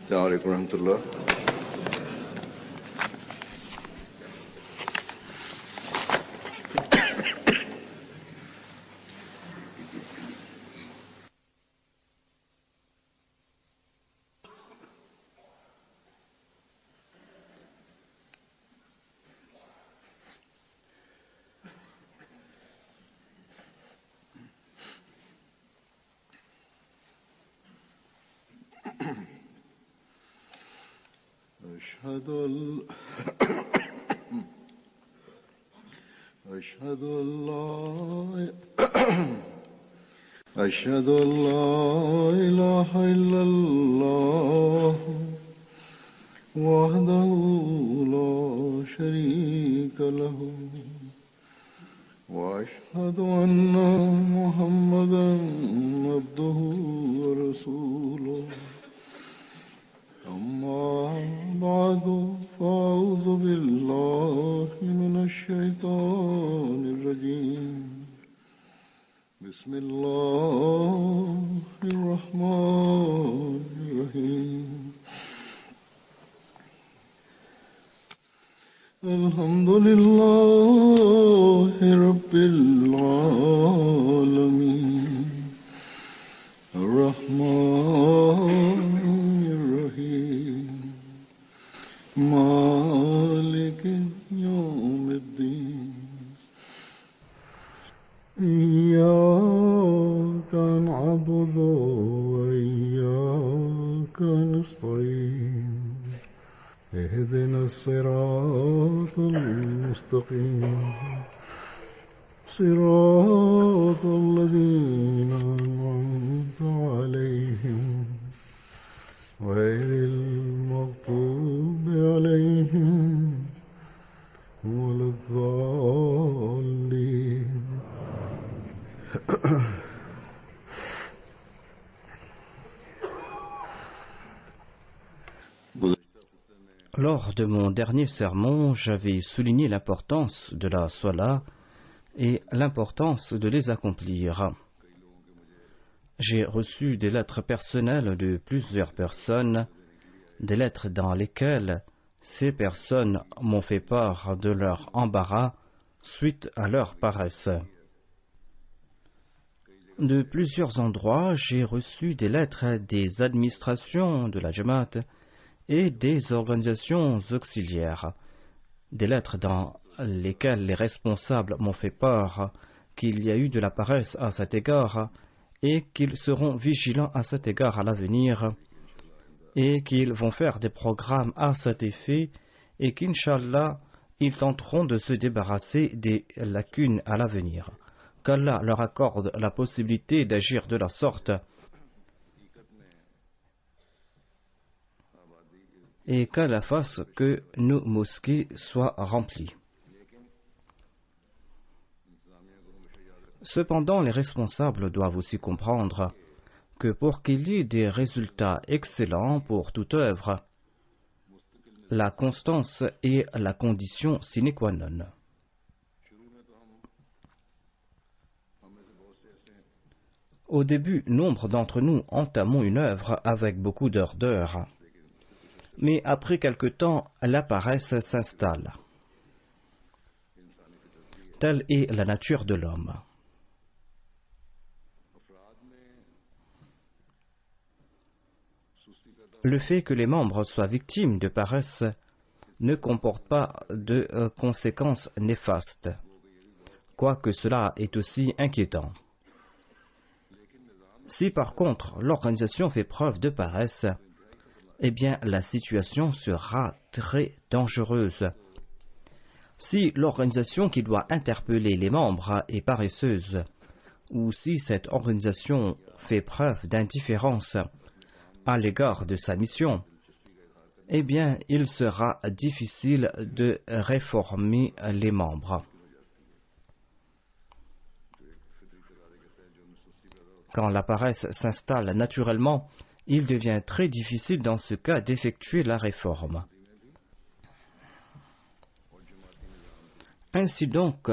السلام عليكم ورحمة الله. أشهد أن لا إله إلا الله وحده لا شريك له وأشهد أن محمدا عبده ورسوله أما بعد فأعوذ بالله من الشيطان الرجيم بسم الله الرحمن الرحيم الحمد لله رب العالمين الرحمن الرحيم مالك يوم الدين إياك نعبد وإياك نستعين اهدنا الصراط المستقيم صراط الذين أنعمت عليهم غير المغضوب عليهم ولا الضالين. Lors de mon dernier sermon, j'avais souligné l'importance de la Salat et l'importance de les accomplir. J'ai reçu des lettres personnelles de plusieurs personnes, des lettres dans lesquelles ces personnes m'ont fait part de leur embarras suite à leur paresse. De plusieurs endroits, j'ai reçu des lettres des administrations de la Jamaat et des organisations auxiliaires, des lettres dans lesquelles les responsables m'ont fait part qu'il y a eu de la paresse à cet égard et qu'ils seront vigilants à cet égard à l'avenir et qu'ils vont faire des programmes à cet effet et qu'Inch'Allah, ils tenteront de se débarrasser des lacunes à l'avenir. Qu'Allah leur accorde la possibilité d'agir de la sorte et qu'Allah fasse que nos mosquées soient remplies. Cependant, les responsables doivent aussi comprendre que pour qu'il y ait des résultats excellents pour toute œuvre, la constance est la condition sine qua non. Au début, nombre d'entre nous entamons une œuvre avec beaucoup d'ardeur. Mais après quelque temps, la paresse s'installe. Telle est la nature de l'homme. Le fait que les membres soient victimes de paresse ne comporte pas de conséquences néfastes, quoique cela est aussi inquiétant. Si par contre l'organisation fait preuve de paresse, eh bien la situation sera très dangereuse. Si l'organisation qui doit interpeller les membres est paresseuse, ou si cette organisation fait preuve d'indifférence à l'égard de sa mission, eh bien il sera difficile de réformer les membres. Quand la paresse s'installe naturellement, il devient très difficile dans ce cas d'effectuer la réforme. Ainsi donc,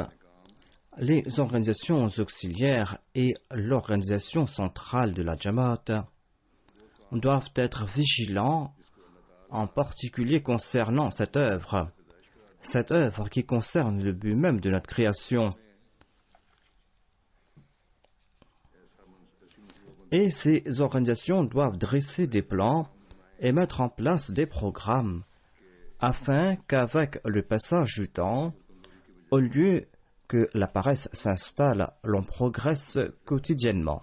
les organisations auxiliaires et l'organisation centrale de la Jamaat doivent être vigilants, en particulier concernant cette œuvre qui concerne le but même de notre création. Et ces organisations doivent dresser des plans et mettre en place des programmes afin qu'avec le passage du temps, au lieu que la paresse s'installe, l'on progresse quotidiennement.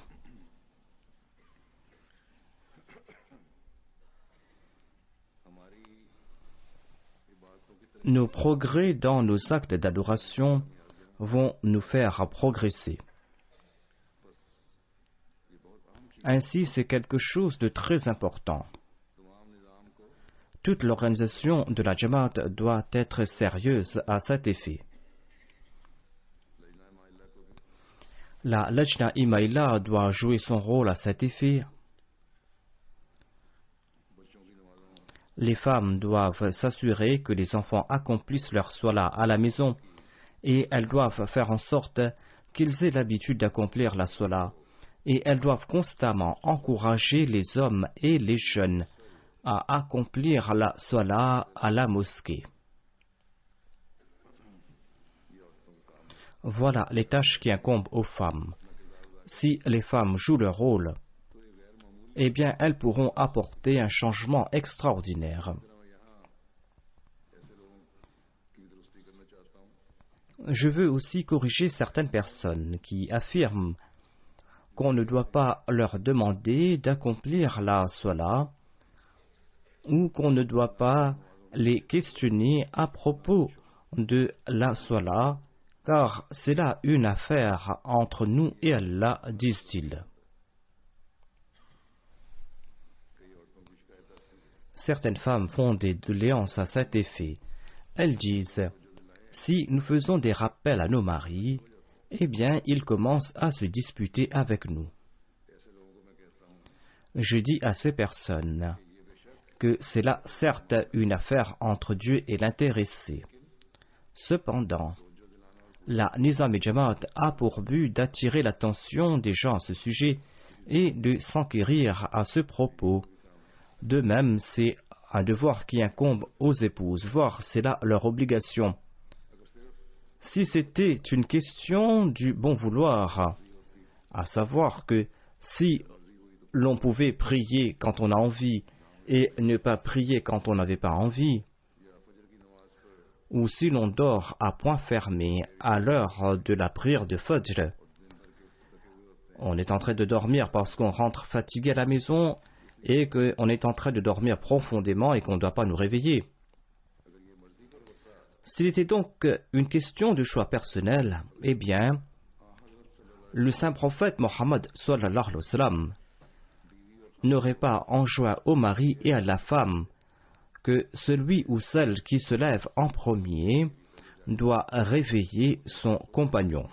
Nos progrès dans nos actes d'adoration vont nous faire progresser. Ainsi, c'est quelque chose de très important. Toute l'organisation de la Jamaat doit être sérieuse à cet effet. La Lajna Imaïla doit jouer son rôle à cet effet. Les femmes doivent s'assurer que les enfants accomplissent leur sola à la maison et elles doivent faire en sorte qu'ils aient l'habitude d'accomplir la sola. Et elles doivent constamment encourager les hommes et les jeunes à accomplir la sola à la mosquée. Voilà les tâches qui incombent aux femmes. Si les femmes jouent leur rôle, eh bien elles pourront apporter un changement extraordinaire. Je veux aussi corriger certaines personnes qui affirment qu'on ne doit pas leur demander d'accomplir la sola ou qu'on ne doit pas les questionner à propos de la sola, car c'est là une affaire entre nous et Allah, disent-ils. Certaines femmes font des doléances à cet effet. Elles disent, si nous faisons des rappels à nos maris, eh bien, ils commencent à se disputer avec nous. Je dis à ces personnes que c'est là, certes, une affaire entre Dieu et l'intéressé. Cependant, la Nizam et Jamaat a pour but d'attirer l'attention des gens à ce sujet et de s'enquérir à ce propos. De même, c'est un devoir qui incombe aux épouses, voire c'est là leur obligation. Si c'était une question du bon vouloir, à savoir que si l'on pouvait prier quand on a envie et ne pas prier quand on n'avait pas envie, ou si l'on dort à point fermé à l'heure de la prière de Fajr, on est en train de dormir parce qu'on rentre fatigué à la maison et qu'on est en train de dormir profondément et qu'on ne doit pas nous réveiller. S'il était donc une question de choix personnel, eh bien, le saint prophète Mohammed sallallahu alayhi wa sallam n'aurait pas enjoint au mari et à la femme que celui ou celle qui se lève en premier doit réveiller son compagnon.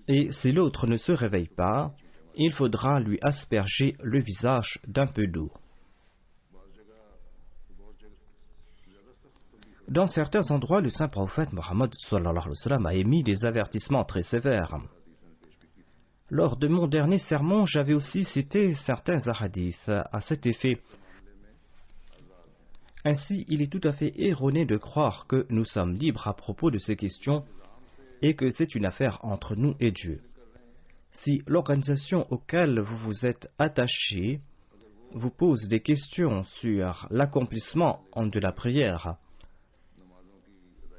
Et si l'autre ne se réveille pas, il faudra lui asperger le visage d'un peu d'eau. Dans certains endroits, le saint prophète Mohammed sallallahu alayhi wa sallam a émis des avertissements très sévères. Lors de mon dernier sermon, j'avais aussi cité certains hadiths à cet effet. Ainsi, il est tout à fait erroné de croire que nous sommes libres à propos de ces questions et que c'est une affaire entre nous et Dieu. Si l'organisation auquel vous vous êtes attaché vous pose des questions sur l'accomplissement de la prière,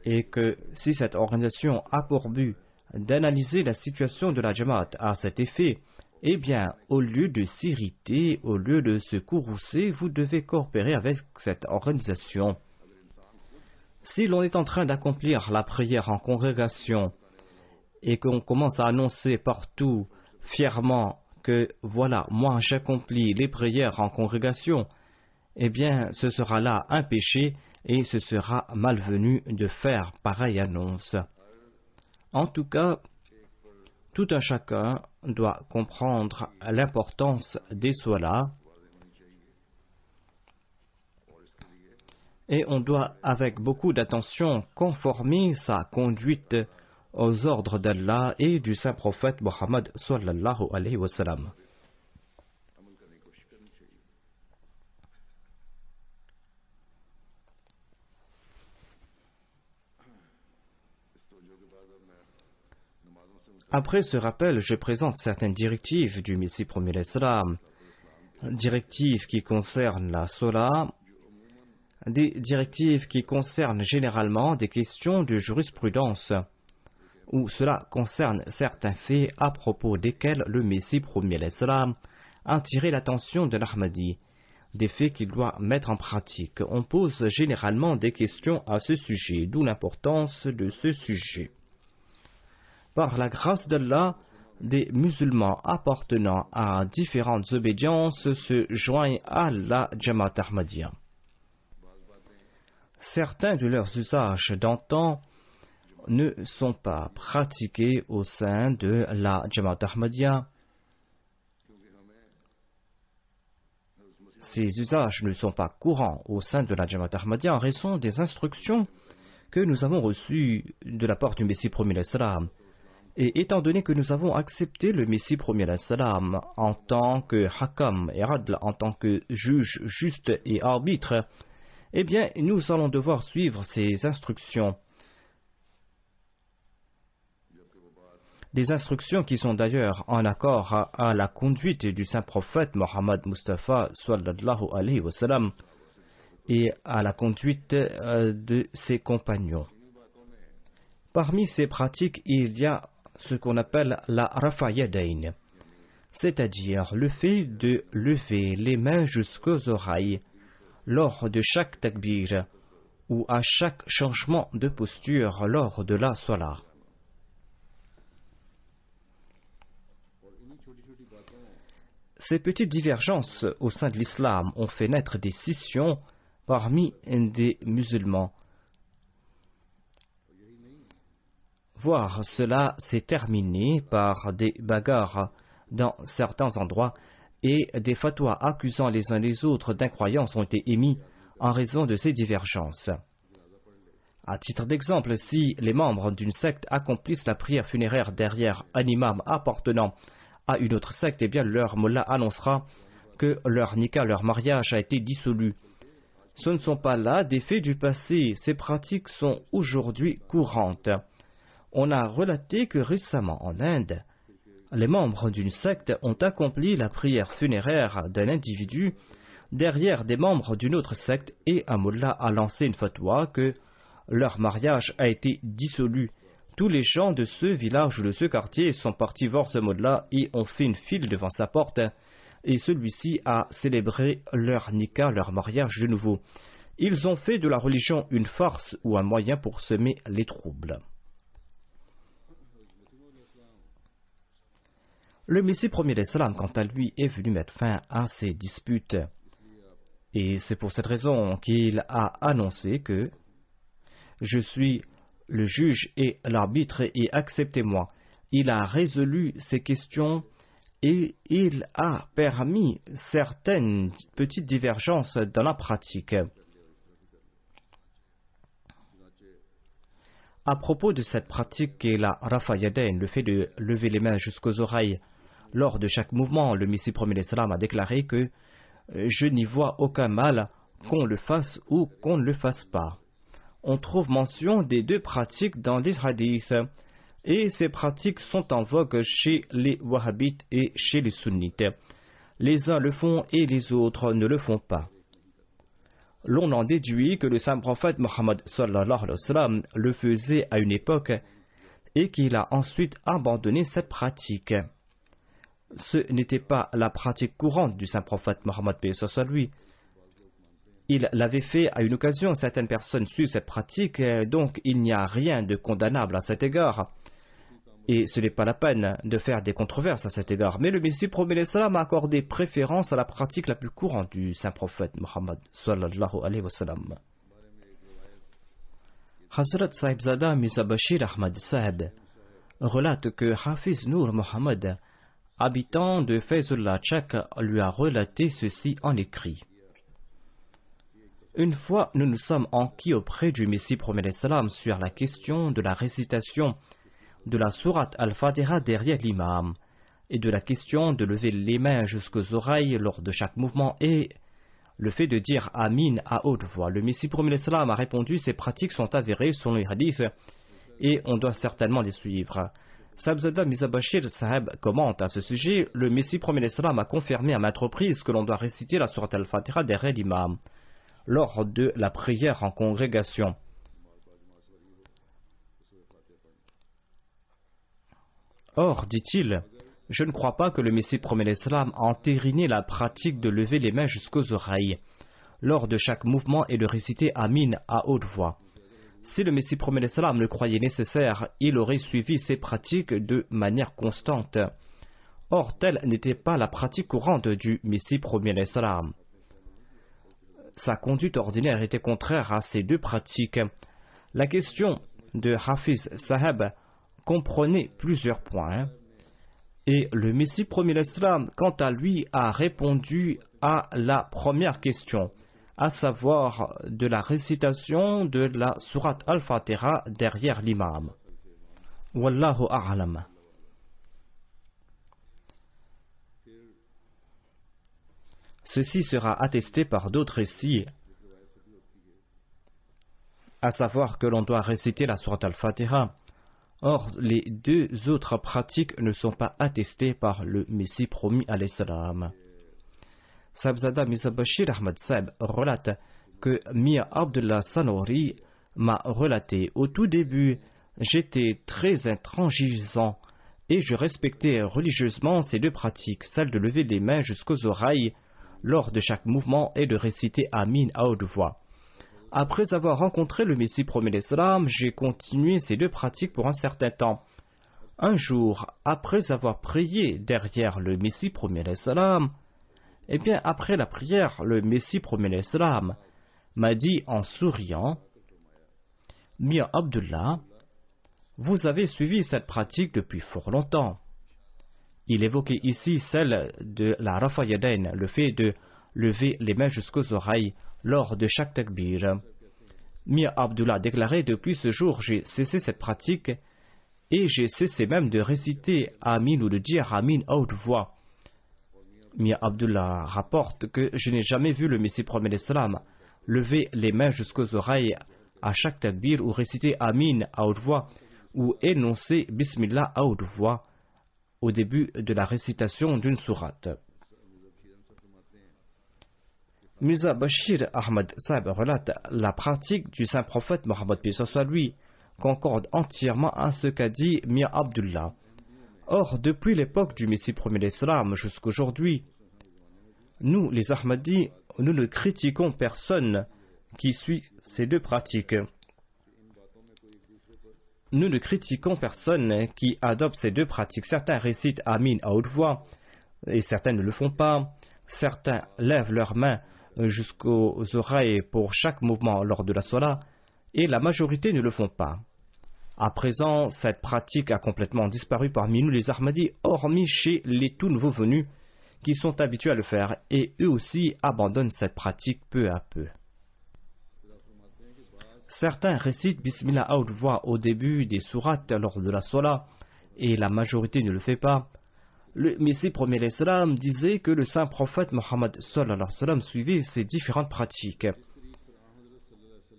et que si cette organisation a pour but d'analyser la situation de la Jamaat à cet effet, eh bien, au lieu de s'irriter, au lieu de se courroucer, vous devez coopérer avec cette organisation. Si l'on est en train d'accomplir la prière en congrégation et qu'on commence à annoncer partout fièrement que voilà, moi j'accomplis les prières en congrégation, eh bien, ce sera là un péché et ce sera malvenu de faire pareille annonce. En tout cas, tout un chacun doit comprendre l'importance des solas et on doit avec beaucoup d'attention conformer sa conduite aux ordres d'Allah et du saint prophète Mohammed sallallahu alayhi wa sallam. Après ce rappel, je présente certaines directives du Messie premier l'Islam, directives qui concernent la Salat, des directives qui concernent généralement des questions de jurisprudence, où cela concerne certains faits à propos desquels le Messie premier l'Islam a attiré l'attention de l'Ahmadi, des faits qu'il doit mettre en pratique. On pose généralement des questions à ce sujet, d'où l'importance de ce sujet. Par la grâce d'Allah, des musulmans appartenant à différentes obédiences se joignent à la Jamaat Ahmadiyya. Certains de leurs usages d'antan ne sont pas pratiqués au sein de la Jamaat Ahmadiyya. Ces usages ne sont pas courants au sein de la Jamaat Ahmadiyya en raison des instructions que nous avons reçues de la part du Messie premier l'Islam. Et étant donné que nous avons accepté le Messie premier l'Islam en tant que Hakam et Adl, en tant que juge juste et arbitre, eh bien, nous allons devoir suivre ces instructions. Des instructions qui sont d'ailleurs en accord à la conduite du saint prophète Mohammed Mustafa sallallahu alayhi wa sallam et à la conduite de ses compagnons. Parmi ces pratiques, il y a ce qu'on appelle la Rafa Yadayn, c'est-à-dire le fait de lever les mains jusqu'aux oreilles lors de chaque takbir ou à chaque changement de posture lors de la salat. Ces petites divergences au sein de l'islam ont fait naître des scissions parmi des musulmans. Voire cela s'est terminé par des bagarres dans certains endroits et des fatwas accusant les uns les autres d'incroyance ont été émis en raison de ces divergences. À titre d'exemple, si les membres d'une secte accomplissent la prière funéraire derrière un imam appartenant à une autre secte, eh bien leur mullah annoncera que leur nikah, leur mariage a été dissolu. Ce ne sont pas là des faits du passé, ces pratiques sont aujourd'hui courantes. On a relaté que récemment en Inde, les membres d'une secte ont accompli la prière funéraire d'un individu derrière des membres d'une autre secte et un mullah a lancé une fatwa que leur mariage a été dissolu. Tous les gens de ce village ou de ce quartier sont partis voir ce mullah et ont fait une file devant sa porte et celui-ci a célébré leur nikah, leur mariage de nouveau. Ils ont fait de la religion une farce ou un moyen pour semer les troubles. Le Messie premier l'Islam, quant à lui, est venu mettre fin à ces disputes. Et c'est pour cette raison qu'il a annoncé que je suis le juge et l'arbitre et acceptez-moi. Il a résolu ces questions et il a permis certaines petites divergences dans la pratique. À propos de cette pratique qui est la Rafa Yadayn, le fait de lever les mains jusqu'aux oreilles lors de chaque mouvement, le Messie premier l'Islam a déclaré que je n'y vois aucun mal qu'on le fasse ou qu'on ne le fasse pas. On trouve mention des deux pratiques dans les hadiths et ces pratiques sont en vogue chez les wahhabites et chez les sunnites. Les uns le font et les autres ne le font pas. L'on en déduit que le saint prophète Mohammed sallallahu alayhi wa sallam le faisait à une époque et qu'il a ensuite abandonné cette pratique. Ce n'était pas la pratique courante du saint prophète Mohammed paix soit lui. Il l'avait fait à une occasion, certaines personnes suivent cette pratique, donc il n'y a rien de condamnable à cet égard. Et ce n'est pas la peine de faire des controverses à cet égard. Mais le Messie premier l'Islam a accordé préférence à la pratique la plus courante du saint prophète Mohammed sallallahu alayhi wa sallam. Hazrat Sahibzada Mirza Bashir Ahmad Sahib relate que Hafiz Noor Mohammed, habitant de Faisullah Tchak, lui a relaté ceci en écrit. Une fois, nous nous sommes enquis auprès du Messie premier l'Islam sur la question de la récitation de la sourate Al-Fatiha derrière l'imam et de la question de lever les mains jusqu'aux oreilles lors de chaque mouvement et le fait de dire Amin à haute voix. Le Messie promis l'Islam a répondu: ces pratiques sont avérées selon les hadiths et on doit certainement les suivre. Sabzada Mirza Bashir Saheb commente à ce sujet: le Messie promis l'Islam a confirmé à maintes reprises que l'on doit réciter la sourate Al-Fatiha derrière l'imam lors de la prière en congrégation. Or, dit-il, je ne crois pas que le Messie promet l'Islam a entériné la pratique de lever les mains jusqu'aux oreilles lors de chaque mouvement et de réciter Amin à haute voix. Si le Messie promet l'Islam le croyait nécessaire, il aurait suivi ces pratiques de manière constante. Or, telle n'était pas la pratique courante du Messie promet l'Islam. Sa conduite ordinaire était contraire à ces deux pratiques. La question de Hafiz Saheb comprenait plusieurs points et le Messie promis l'Islam, quant à lui, a répondu à la première question, à savoir de la récitation de la sourate Al-Fatiha derrière l'imam. Wallahu a'lam. Ceci sera attesté par d'autres récits, à savoir que l'on doit réciter la sourate Al-Fatiha. Or, les deux autres pratiques ne sont pas attestées par le Messie promis à l'Islam. Sabzada Mirza Bashir Ahmad Saheb relate que Mir Abdullah Sanouri m'a relaté: au tout début, j'étais très intransigeant et je respectais religieusement ces deux pratiques, celle de lever les mains jusqu'aux oreilles lors de chaque mouvement et de réciter Amin à haute voix. Après avoir rencontré le Messie promis l'Islam, j'ai continué ces deux pratiques pour un certain temps. Un jour, après avoir prié derrière le Messie promis l'Islam, après la prière, le Messie promis l'Islam m'a dit en souriant: Mir Abdullah, vous avez suivi cette pratique depuis fort longtemps. Il évoquait ici celle de la Rafa Yadayn, le fait de lever les mains jusqu'aux oreilles lors de chaque takbir. Mir Abdullah déclarait: depuis ce jour, j'ai cessé cette pratique et j'ai cessé même de réciter Amin ou de dire Amin à haute voix. Mir Abdullah rapporte que je n'ai jamais vu le Messie promet l'Islam lever les mains jusqu'aux oreilles à chaque takbir ou réciter Amin à haute voix ou énoncer Bismillah à haute voix au début de la récitation d'une sourate. Mirza Bashir Ahmad Saheb relate: la pratique du saint prophète Mohammed paix soit lui concorde entièrement à ce qu'a dit Mir Abdullah. Or, depuis l'époque du Messie promis l'Islam jusqu'aujourd'hui, nous, les Ahmadis, nous ne critiquons personne qui suit ces deux pratiques. Nous ne critiquons personne qui adopte ces deux pratiques. Certains récitent Amin à haute voix et certains ne le font pas. Certains lèvent leurs mains jusqu'aux oreilles pour chaque mouvement lors de la Salah et la majorité ne le font pas. À présent, cette pratique a complètement disparu parmi nous les Ahmadis, hormis chez les tout nouveaux venus qui sont habitués à le faire et eux aussi abandonnent cette pratique peu à peu. Certains récitent Bismillah à haute voix au début des sourates lors de la Salah et la majorité ne le fait pas. Le Messie promet l'Islam disait que le saint prophète Mohammed sallallahu alayhi wa sallam suivait ces différentes pratiques.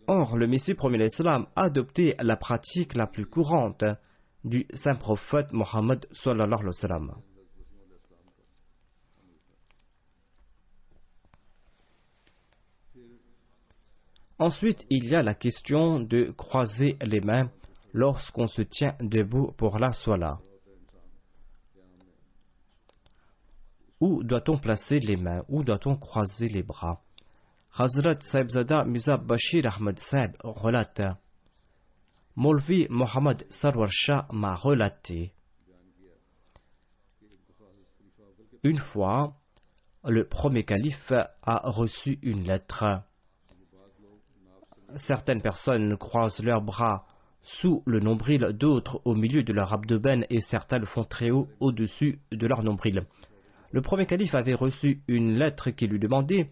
Or, le Messie promet l'Islam a adopté la pratique la plus courante du saint prophète Mohammed sallallahu alayhi wa sallam. Ensuite, il y a la question de croiser les mains lorsqu'on se tient debout pour la Salah. Où doit-on placer les mains? Où doit-on croiser les bras? Hazrat Sahibzada Mirza Bashir Ahmad Saheb relate: Maulvi Mohammed Sarwar Shah m'a relaté. Une fois, le premier calife a reçu une lettre. Certaines personnes croisent leurs bras sous le nombril, d'autres au milieu de leur abdomen et certains le font très haut au-dessus de leur nombril. Le premier calife avait reçu une lettre qui lui demandait: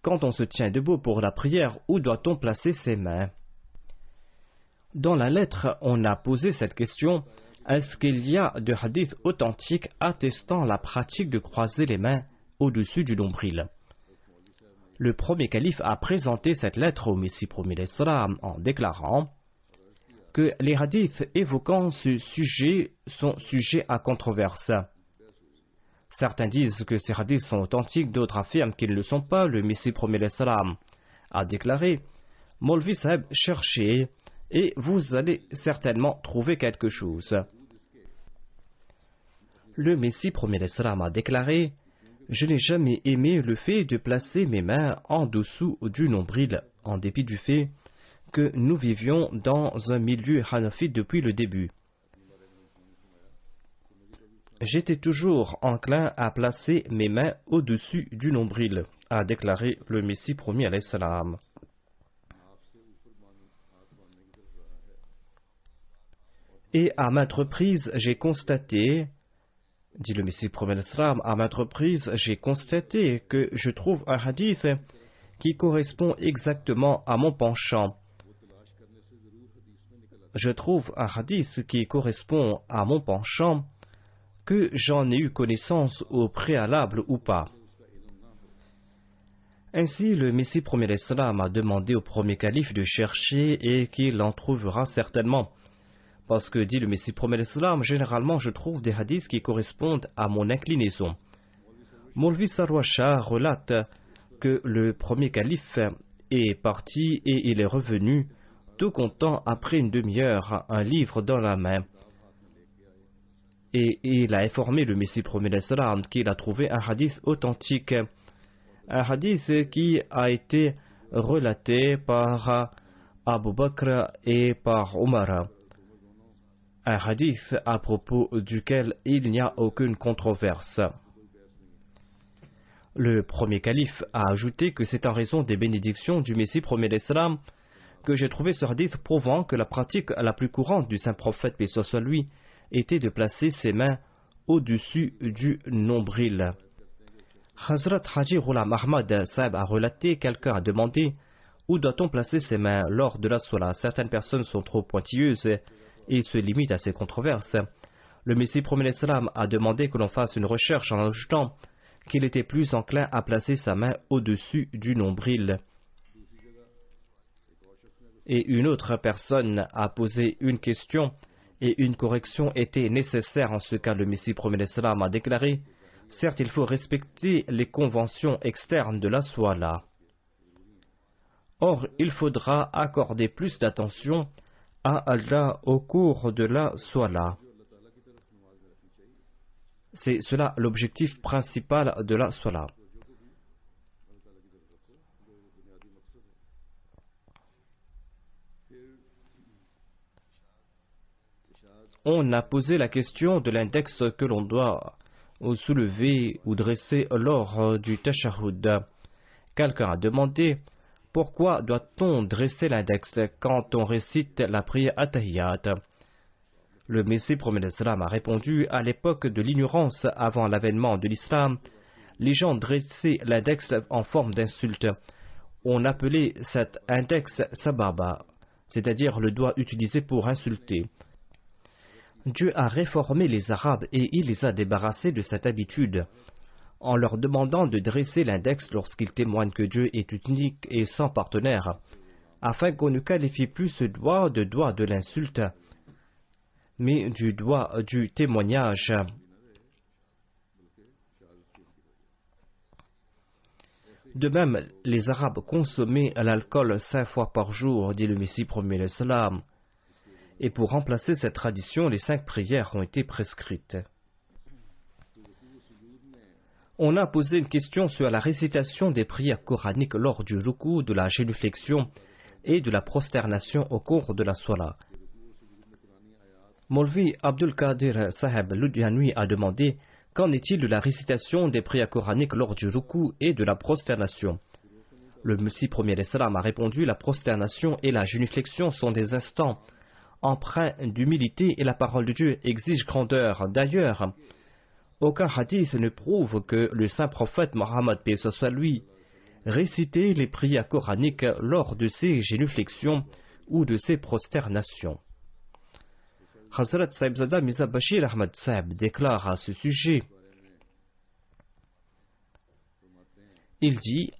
quand on se tient debout pour la prière, où doit-on placer ses mains? Dans la lettre, on a posé cette question: est-ce qu'il y a de hadiths authentiques attestant la pratique de croiser les mains au-dessus du nombril? Le premier calife a présenté cette lettre au Messie promis l'Islam en déclarant que les hadiths évoquant ce sujet sont sujets à controverse. Certains disent que ces hadiths sont authentiques, d'autres affirment qu'ils ne le sont pas. Le Messie promis l'Islam a déclaré: Maulvi Saheb, cherchez et vous allez certainement trouver quelque chose. Le Messie promis l'Islam a déclaré: je n'ai jamais aimé le fait de placer mes mains en dessous du nombril, en dépit du fait que nous vivions dans un milieu hanafite depuis le début. J'étais toujours enclin à placer mes mains au-dessus du nombril, a déclaré le Messie promis alayhi salam. Et à maintes reprises, j'ai constaté, dit le Messie promis alayhi salam, à maintes reprises, j'ai constaté que je trouve un hadith qui correspond exactement à mon penchant. Je trouve un hadith qui correspond à mon penchant, que j'en ai eu connaissance au préalable ou pas. Ainsi, le Messie promis alayhi salam a demandé au premier calife de chercher et qu'il en trouvera certainement. Parce que, dit le Messie promis alayhi salam, généralement je trouve des hadiths qui correspondent à mon inclinaison. Maulvi Sarwar Shah relate que le premier calife est parti et il est revenu tout content après une demi-heure, un livre dans la main. Et il a informé le Messie promis alayhi salam qu'il a trouvé un hadith authentique, un hadith qui a été relaté par Abu Bakr et par Omar, un hadith à propos duquel il n'y a aucune controverse. Le premier calife a ajouté que c'est en raison des bénédictions du Messie promis alayhi salam que j'ai trouvé ce hadith prouvant que la pratique la plus courante du saint prophète, paix soit sur lui, était de placer ses mains au-dessus du nombril. Hazrat Haji Ghulam Ahmad Saheb a relaté: quelqu'un a demandé où doit-on placer ses mains lors de la salat. Certaines personnes sont trop pointilleuses et se limitent à ces controverses. Le Messie promis alayhi salam a demandé que l'on fasse une recherche en ajoutant qu'il était plus enclin à placer sa main au-dessus du nombril. Et une autre personne a posé une question et une correction était nécessaire. En ce cas, le Messie promis alayhi salam a déclaré: certes, il faut respecter les conventions externes de la Swala. Or, il faudra accorder plus d'attention à Allah au cours de la Swala. C'est cela l'objectif principal de la Swala. On a posé la question de l'index que l'on doit soulever ou dresser lors du tashahhud. Quelqu'un a demandé: pourquoi doit-on dresser l'index quand on récite la prière At-Tahiyyat? Le Messie promis alayhi salam a répondu: à l'époque de l'ignorance, avant l'avènement de l'islam, les gens dressaient l'index en forme d'insulte. On appelait cet index sababa, c'est-à-dire le doigt utilisé pour insulter. Dieu a réformé les Arabes et il les a débarrassés de cette habitude, en leur demandant de dresser l'index lorsqu'ils témoignent que Dieu est unique et sans partenaire, afin qu'on ne qualifie plus ce doigt de l'insulte, mais du doigt du témoignage. De même, les Arabes consommaient l'alcool 5 fois par jour, dit le Messie promis alayhi salam. Et pour remplacer cette tradition, les 5 prières ont été prescrites. On a posé une question sur la récitation des prières coraniques lors du ruku, de la génuflexion et de la prosternation au cours de la Salat. Maulvi Abdul Qadir Saheb Ludhianoui a demandé: qu'en est-il de la récitation des prières coraniques lors du ruku et de la prosternation? Le Messie promis alayhi salam a répondu: la prosternation et la génuflexion sont des instants empreint d'humilité et la parole de Dieu exige grandeur. D'ailleurs, aucun hadith ne prouve que le saint prophète Mohammed, paix soit sur lui, récitait les prières coraniques lors de ses génuflexions ou de ses prosternations. Hazrat Sahibzada Mirza Bashir Ahmad Sahib déclare à ce sujet, il dit,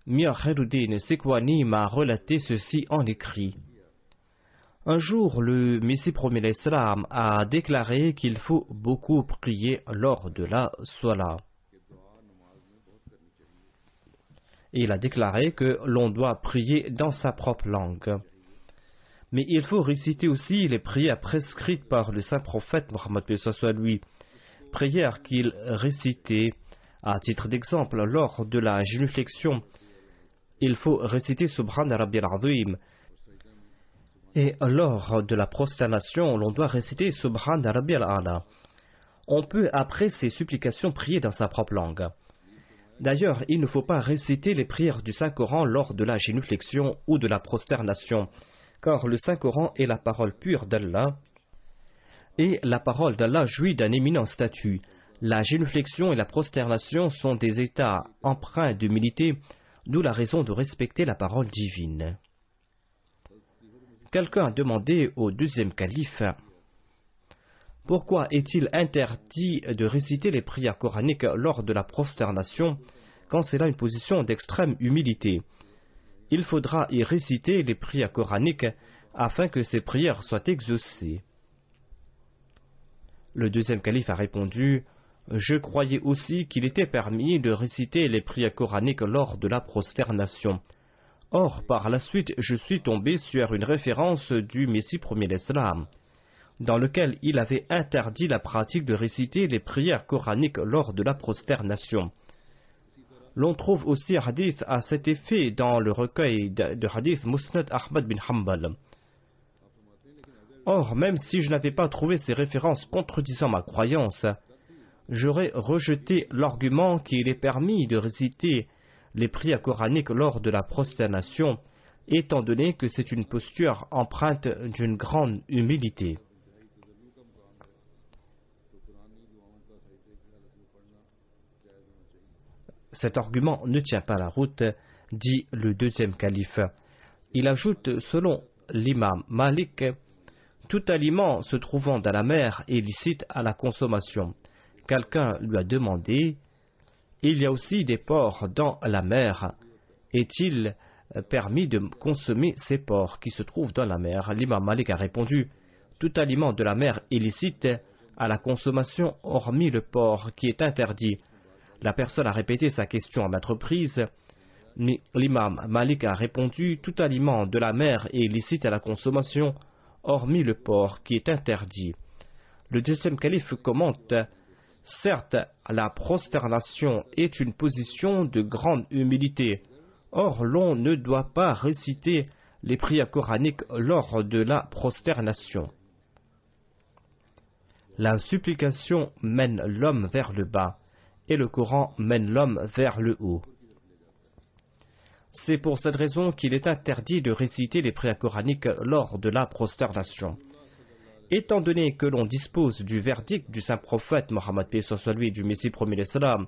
Mir Khairuddin Sekwani m'a relaté ceci en écrit. Un jour, le Messie premier l'Islam a déclaré qu'il faut beaucoup prier lors de la Salah. Et il a déclaré que l'on doit prier dans sa propre langue. Mais il faut réciter aussi les prières prescrites par le saint prophète Mohammed lui, prières qu'il récitait à titre d'exemple lors de la génuflexion. Il faut réciter Subhana Rabbiyal Azim. Et lors de la prosternation, l'on doit réciter Subhana Rabbiyal A'la. On peut après ces supplications prier dans sa propre langue. D'ailleurs, il ne faut pas réciter les prières du Saint-Coran lors de la génuflexion ou de la prosternation, car le Saint-Coran est la parole pure d'Allah, et la parole d'Allah jouit d'un éminent statut. La génuflexion et la prosternation sont des états empreints d'humilité, d'où la raison de respecter la parole divine. Quelqu'un a demandé au deuxième calife, pourquoi est-il interdit de réciter les prières coraniques lors de la prosternation quand c'est là une position d'extrême humilité? Il faudra y réciter les prières coraniques afin que ces prières soient exaucées. Le deuxième calife a répondu, je croyais aussi qu'il était permis de réciter les prières coraniques lors de la prosternation. Or, par la suite, je suis tombé sur une référence du Messie premier l'Islam, dans lequel il avait interdit la pratique de réciter les prières coraniques lors de la prosternation. L'on trouve aussi un hadith à cet effet dans le recueil de hadith Musnad Ahmad bin Hanbal. Or, même si je n'avais pas trouvé ces références contredisant ma croyance, j'aurais rejeté l'argument qu'il est permis de réciter les prières coraniques lors de la prosternation, étant donné que c'est une posture empreinte d'une grande humilité. Cet argument ne tient pas la route, dit le deuxième calife. Il ajoute, selon l'imam Malik, tout aliment se trouvant dans la mer est licite à la consommation. Quelqu'un lui a demandé, il y a aussi des porcs dans la mer. Est-il permis de consommer ces porcs qui se trouvent dans la mer? L'imam Malik a répondu, tout aliment de la mer est licite à la consommation hormis le porc qui est interdit. La personne a répété sa question à maintes reprises. L'imam Malik a répondu, tout aliment de la mer est licite à la consommation hormis le porc qui est interdit. Le deuxième calife commente, certes, la prosternation est une position de grande humilité. Or, l'on ne doit pas réciter les prières coraniques lors de la prosternation. La supplication mène l'homme vers le bas, et le Coran mène l'homme vers le haut. C'est pour cette raison qu'il est interdit de réciter les prières coraniques lors de la prosternation. Étant donné que l'on dispose du verdict du saint prophète Mohammed paix soit lui du Messie premier l'Islam,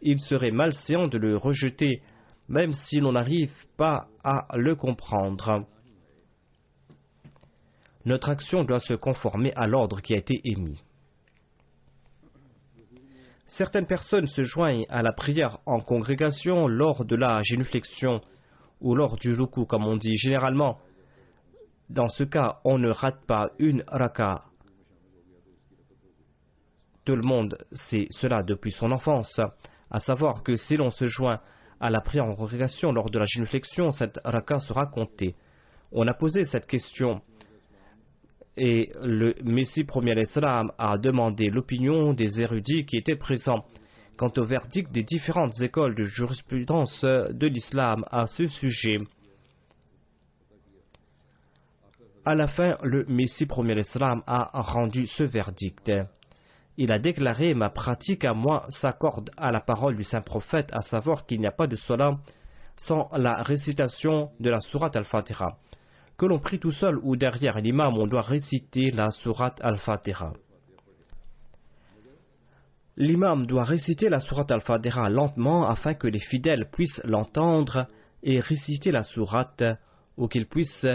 il serait malséant de le rejeter, même si l'on n'arrive pas à le comprendre. Notre action doit se conformer à l'ordre qui a été émis. Certaines personnes se joignent à la prière en congrégation lors de la génuflexion ou lors du ruku, comme on dit généralement. Dans ce cas, on ne rate pas une raka. Tout le monde sait cela depuis son enfance, à savoir que si l'on se joint à la prière en congrégation lors de la génuflexion, cette raka sera comptée. On a posé cette question et le Messie premier l'Islam a demandé l'opinion des érudits qui étaient présents quant au verdict des différentes écoles de jurisprudence de l'islam à ce sujet. À la fin, le Messie premier l'Islam a rendu ce verdict. Il a déclaré, ma pratique à moi s'accorde à la parole du saint prophète, à savoir qu'il n'y a pas de salat sans la récitation de la sourate al-Fatiha. Que l'on prie tout seul ou derrière l'imam, on doit réciter la sourate al-Fatiha. L'imam doit réciter la sourate al-Fatiha lentement afin que les fidèles puissent l'entendre et réciter la sourate, ou qu'il puisse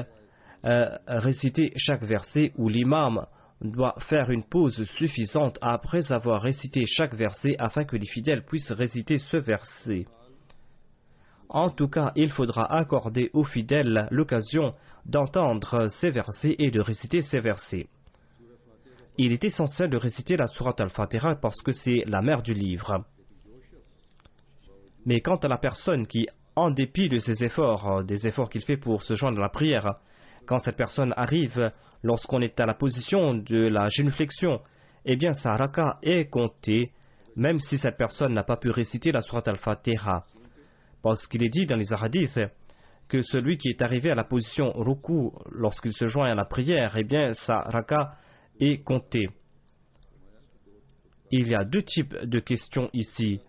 réciter chaque verset, où l'imam doit faire une pause suffisante après avoir récité chaque verset afin que les fidèles puissent réciter ce verset. En tout cas, il faudra accorder aux fidèles l'occasion d'entendre ces versets et de réciter ces versets. Il est essentiel de réciter la sourate al-Fatiha parce que c'est la mère du livre. Mais quant à la personne qui, en dépit de ses efforts, des efforts qu'il fait pour se joindre à la prière, quand cette personne arrive, lorsqu'on est à la position de la génuflexion, eh bien sa raka est comptée, même si cette personne n'a pas pu réciter la sourate al-Fatiha. Parce qu'il est dit dans les hadiths que celui qui est arrivé à la position ruku lorsqu'il se joint à la prière, eh bien sa raka est comptée. Il y a deux types de questions ici.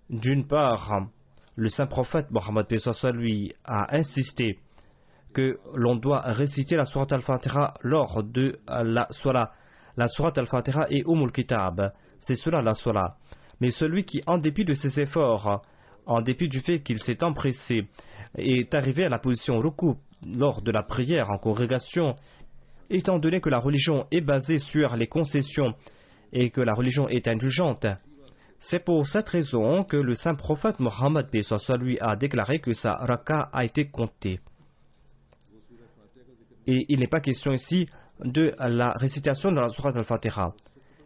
D'une part, le saint prophète Mohammed lui a insisté que l'on doit réciter la sourate al-Fatiha lors de la Salah. La sourate al-Fatiha est Umul Kitab, c'est cela la Salah. Mais celui qui, en dépit de ses efforts, en dépit du fait qu'il s'est empressé, est arrivé à la position ruku lors de la prière en congrégation, étant donné que la religion est basée sur les concessions et que la religion est indulgente, c'est pour cette raison que le saint prophète Mohammed lui a déclaré que sa raka a été comptée. Et il n'est pas question ici de la récitation de la sourate al-Fatiha.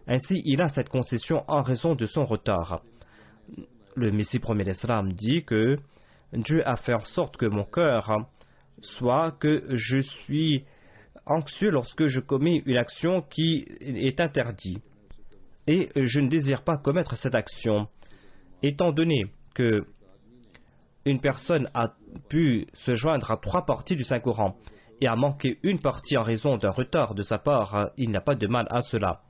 Ainsi, il a cette concession en raison de son retard. Le Messie premier d'Islam dit que Dieu a fait en sorte que mon cœur soit que je suis anxieux lorsque je commets une action qui est interdite. Et je ne désire pas commettre cette action. Étant donné que une personne a pu se joindre à 3 parties du Saint-Coran et a manqué une partie en raison d'un retard de sa part, il n'y a pas de mal à cela.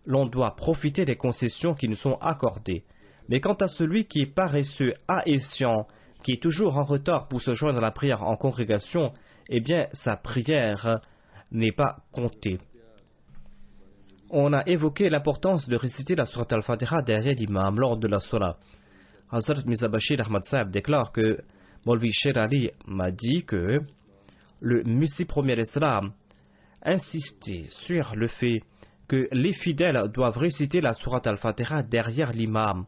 L'on doit profiter des concessions qui nous sont accordées. Mais quant à celui qui est paresseux, haïtien, qui est toujours en retard pour se joindre à la prière en congrégation, eh bien sa prière n'est pas comptée. On a évoqué l'importance de réciter la sourate al-Fatiha derrière l'imam lors de la Salah. Hazrat Mirza Bashir Ahmad Sahib déclare que Maulvi Sher Ali m'a dit que le Messie premier d'Islam insistait sur le fait que les fidèles doivent réciter la sourate al-Fatiha derrière l'imam.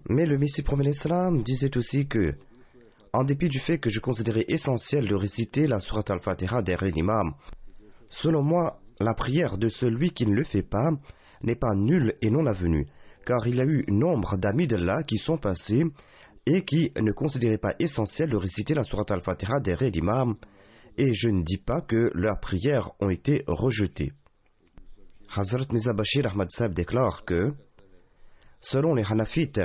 Mais le Messie premier d'Islam disait aussi que, en dépit du fait que je considérais essentiel de réciter la sourate al-Fatiha derrière l'imam, selon moi, la prière de celui qui ne le fait pas n'est pas nulle et non avenue, car il y a eu nombre d'amis d'Allah qui sont passés et qui ne considéraient pas essentiel de réciter la sourate al-Fatiha derrière l'imam, et je ne dis pas que leurs prières ont été rejetées. Hazrat Mirza Bashir Ahmad Sahib déclare que, selon les Hanafites,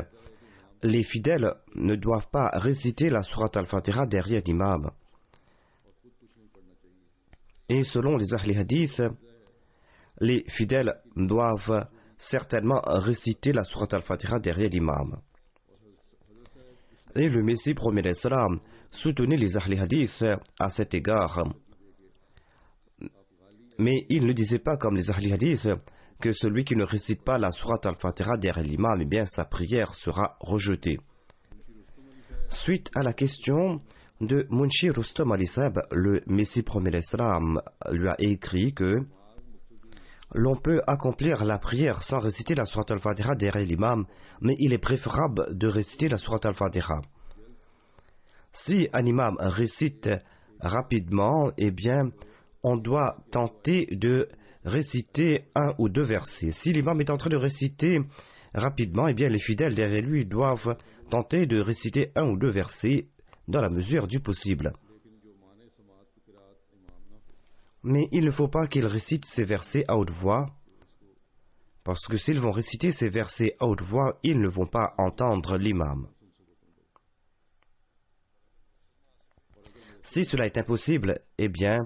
les fidèles ne doivent pas réciter la sourate al-Fatiha derrière l'imam. Et selon les Ahli Hadith, les fidèles doivent certainement réciter la sourate al-Fatiha derrière l'imam. Et le Messie premier d'Islam soutenait les Ahli Hadith à cet égard. Mais il ne disait pas comme les Ahli Hadith que celui qui ne récite pas la sourate al-Fatiha derrière l'imam, eh bien sa prière sera rejetée. Suite à la question de Munshi Rustam Ali Sahib, le Messie premier d'Islam lui a écrit que l'on peut accomplir la prière sans réciter la sourate al-Fatiha derrière l'imam, mais il est préférable de réciter la sourate al-Fatiha. Si un imam récite rapidement, eh bien, on doit tenter de réciter 1 ou 2 versets. Si l'imam est en train de réciter rapidement, eh bien, les fidèles derrière lui doivent tenter de réciter 1 ou 2 versets dans la mesure du possible. Mais il ne faut pas qu'ils récitent ces versets à haute voix, parce que s'ils vont réciter ces versets à haute voix, ils ne vont pas entendre l'imam. Si cela est impossible, eh bien,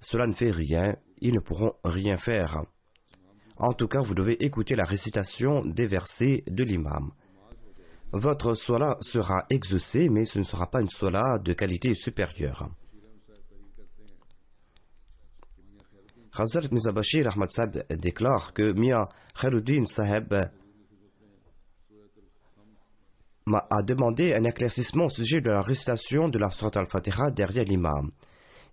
cela ne fait rien, ils ne pourront rien faire. En tout cas, vous devez écouter la récitation des versets de l'imam. Votre salat sera exaucée, mais ce ne sera pas une salat de qualité supérieure. Hazrat Mirza Bashir Ahmad Sahib déclare que Mia Khairuddin Sahib a demandé un éclaircissement au sujet de la récitation de la Surat al-Fatiha derrière l'imam.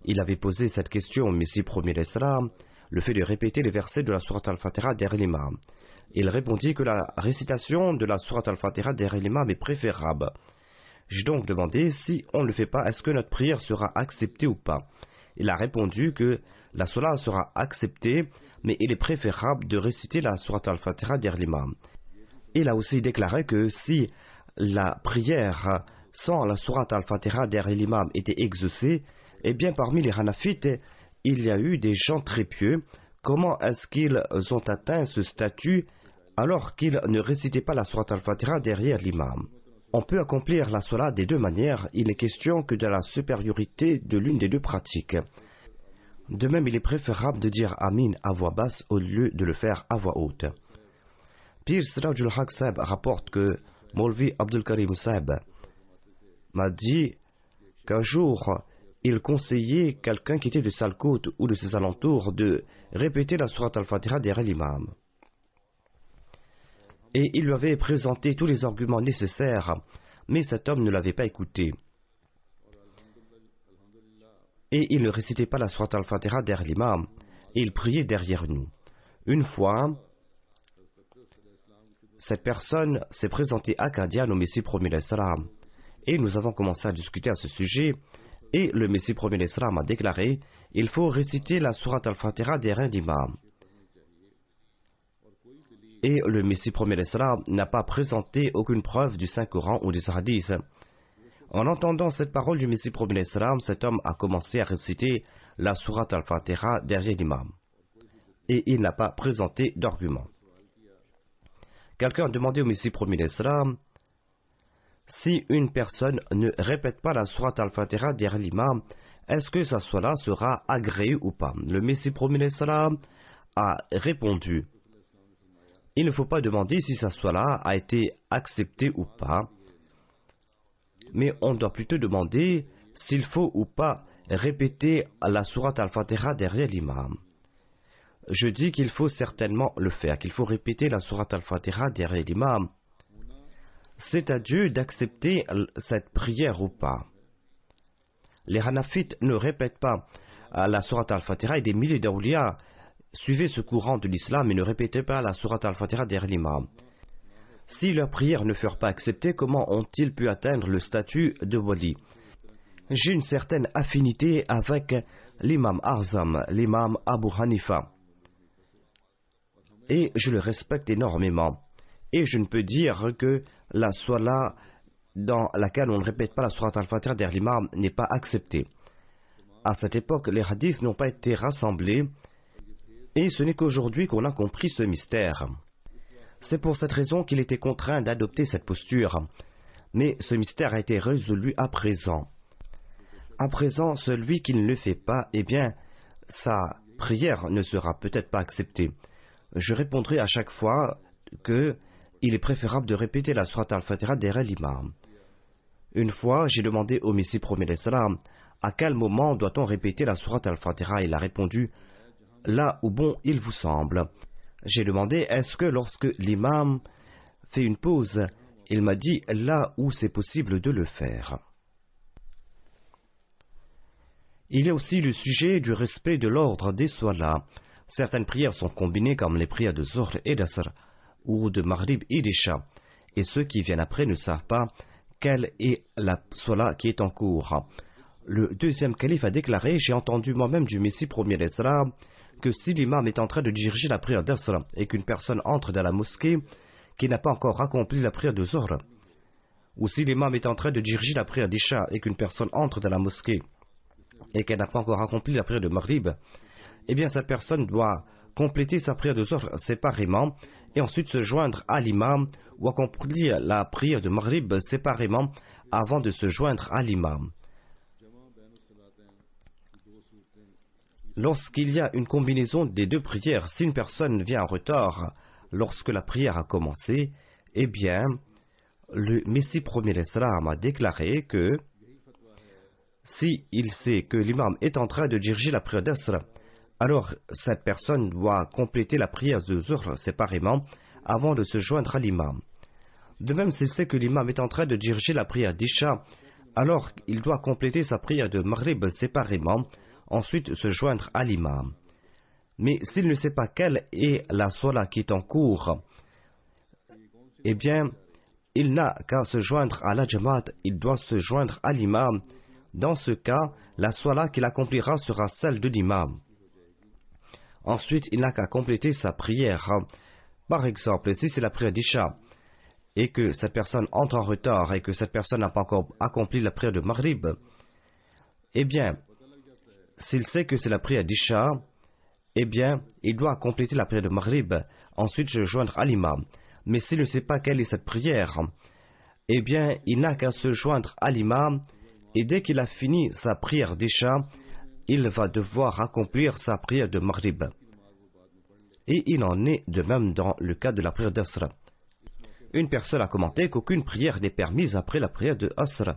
Il avait posé cette question au Messie premier l'Islam, le fait de répéter les versets de la Surat al-Fatiha derrière l'imam. Il répondit que la récitation de la Surat al-Fatiha derrière l'imam est préférable. J'ai donc demandé si on ne le fait pas, est-ce que notre prière sera acceptée ou pas. Il a répondu que la Salat sera acceptée, mais il est préférable de réciter la Surat al-Fatiha derrière l'imam. Il a aussi déclaré que si la prière sans la Surat al-Fatiha derrière l'imam était exaucée, eh bien parmi les Hanafites, il y a eu des gens très pieux. Comment est-ce qu'ils ont atteint ce statut alors qu'ils ne récitaient pas la Surat al-Fatiha derrière l'imam? On peut accomplir la Salat des deux manières, il n'est question que de la supériorité de l'une des deux pratiques. De même, il est préférable de dire Amin à voix basse au lieu de le faire à voix haute. Pir Sirajul Haq Sahib rapporte que Maulvi Abdul Karim Sahib m'a dit qu'un jour, il conseillait quelqu'un qui était de Salkot ou de ses alentours de répéter la Surat al-Fatiha derrière l'imam. Et il lui avait présenté tous les arguments nécessaires, mais cet homme ne l'avait pas écouté. Et il ne récitait pas la Surat al-Fatiha derrière l'imam, et il priait derrière nous. Une fois, cette personne s'est présentée à Qadian au Messie premier l'Islam, et nous avons commencé à discuter à ce sujet, et le Messie premier l'Islam a déclaré « Il faut réciter la Surat al-Fatiha derrière l'imam ». Et le Messie premier l'Islam n'a pas présenté aucune preuve du Saint-Coran ou des hadiths. En entendant cette parole du Messie premier l'Islam, cet homme a commencé à réciter la Surat al-Fatiha derrière l'imam. Et il n'a pas présenté d'argument. Quelqu'un a demandé au Messie premier l'Islam si une personne ne répète pas la Surat al-Fatiha derrière l'imam, est-ce que sa salat sera agréée ou pas? Le Messie premier l'Islam a répondu il ne faut pas demander si sa salat a été acceptée ou pas, mais on doit plutôt demander s'il faut ou pas répéter la Surat al-Fatiha derrière l'imam. Je dis qu'il faut certainement le faire, qu'il faut répéter la Surat al-Fatiha derrière l'imam. C'est à Dieu d'accepter cette prière ou pas. Les Hanafites ne répètent pas la Surat al-Fatiha et des milliers d'awliya suivaient ce courant de l'islam et ne répétaient pas la Surat al-Fatiha derrière l'imam. Si leurs prières ne furent pas acceptées, comment ont-ils pu atteindre le statut de wali? J'ai une certaine affinité avec l'imam Arzam, l'imam Abu Hanifa, et je le respecte énormément. Et je ne peux dire que la salat dans laquelle on ne répète pas la Surat al-Fatiha derrière l'imam n'est pas acceptée. À cette époque, les hadiths n'ont pas été rassemblés, et ce n'est qu'aujourd'hui qu'on a compris ce mystère. C'est pour cette raison qu'il était contraint d'adopter cette posture. Mais ce mystère a été résolu à présent. À présent, celui qui ne le fait pas, eh bien, sa prière ne sera peut-être pas acceptée. Je répondrai à chaque fois qu'il est préférable de répéter la Surat al-Fatiha derrière l'imam. Une fois, j'ai demandé au Messie premier l'Islam à quel moment doit-on répéter la Surat al-Fatiha. Il a répondu là où bon il vous semble. J'ai demandé est-ce que lorsque l'imam fait une pause, il m'a dit là où c'est possible de le faire. Il y a aussi le sujet du respect de l'ordre des salats. Certaines prières sont combinées comme les prières de Zuhr et d'Asr ou de Maghrib et d'Isha, et ceux qui viennent après ne savent pas quelle est la salat qui est en cours. Le deuxième calife a déclaré j'ai entendu moi-même du Messie premier l'Islam que si l'imam est en train de diriger la prière d'Asr et qu'une personne entre dans la mosquée qui n'a pas encore accompli la prière de Zuhr, ou si l'imam est en train de diriger la prière d'Isha et qu'une personne entre dans la mosquée et qu'elle n'a pas encore accompli la prière de Maghrib, eh bien cette personne doit compléter sa prière de Zuhr séparément et ensuite se joindre à l'imam ou accomplir la prière de Maghrib séparément avant de se joindre à l'imam. Lorsqu'il y a une combinaison des deux prières, si une personne vient en retard lorsque la prière a commencé, eh bien, le Messie premier l'Islam a déclaré que si il sait que l'imam est en train de diriger la prière d'Asr, alors cette personne doit compléter la prière de Zuhr séparément avant de se joindre à l'imam. De même, s'il sait que l'imam est en train de diriger la prière d'Isha, alors il doit compléter sa prière de Maghrib séparément, ensuite se joindre à l'imam. Mais s'il ne sait pas quelle est la Salah qui est en cours, eh bien, il n'a qu'à se joindre à la Jamaat, il doit se joindre à l'imam. Dans ce cas, la Salah qu'il accomplira sera celle de l'imam. Ensuite, il n'a qu'à compléter sa prière. Par exemple, si c'est la prière d'Isha, et que cette personne entre en retard, et que cette personne n'a pas encore accompli la prière de Maghrib, eh bien, s'il sait que c'est la prière d'Isha, eh bien, il doit compléter la prière de Maghrib, ensuite se joindre à l'imam. Mais s'il ne sait pas quelle est cette prière, eh bien, il n'a qu'à se joindre à l'imam, et dès qu'il a fini sa prière d'Isha, il va devoir accomplir sa prière de Maghrib. Et il en est de même dans le cas de la prière d'Asr. Une personne a commenté qu'aucune prière n'est permise après la prière de Asr.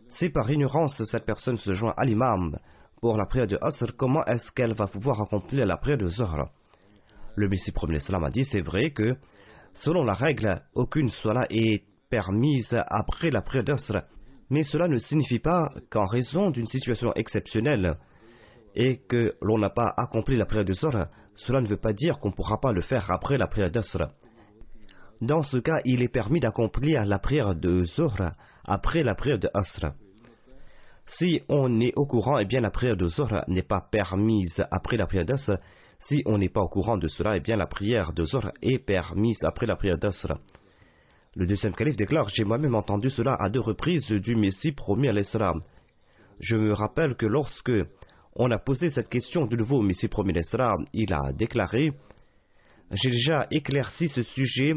Si par ignorance cette personne se joint à l'imam pour la prière de Asr, comment est-ce qu'elle va pouvoir accomplir la prière de Zuhr? Le Messie prophète a dit, c'est vrai que, selon la règle, aucune salat est permise après la prière d'Asr, mais cela ne signifie pas qu'en raison d'une situation exceptionnelle et que l'on n'a pas accompli la prière de Zuhr, cela ne veut pas dire qu'on ne pourra pas le faire après la prière d'Asr. Dans ce cas, il est permis d'accomplir la prière de Zuhr après la prière de Asr. Si on est au courant, eh bien la prière de Zuhr n'est pas permise après la prière d'Asr. Si on n'est pas au courant de cela, eh bien la prière de Zuhr est permise après la prière d'Asr. Le deuxième calife déclare, j'ai moi-même entendu cela à 2 reprises du Messie promis à l'Islam. Je me rappelle que lorsque on a posé cette question de nouveau au Messie promis à l'Islam, il a déclaré, j'ai déjà éclairci ce sujet,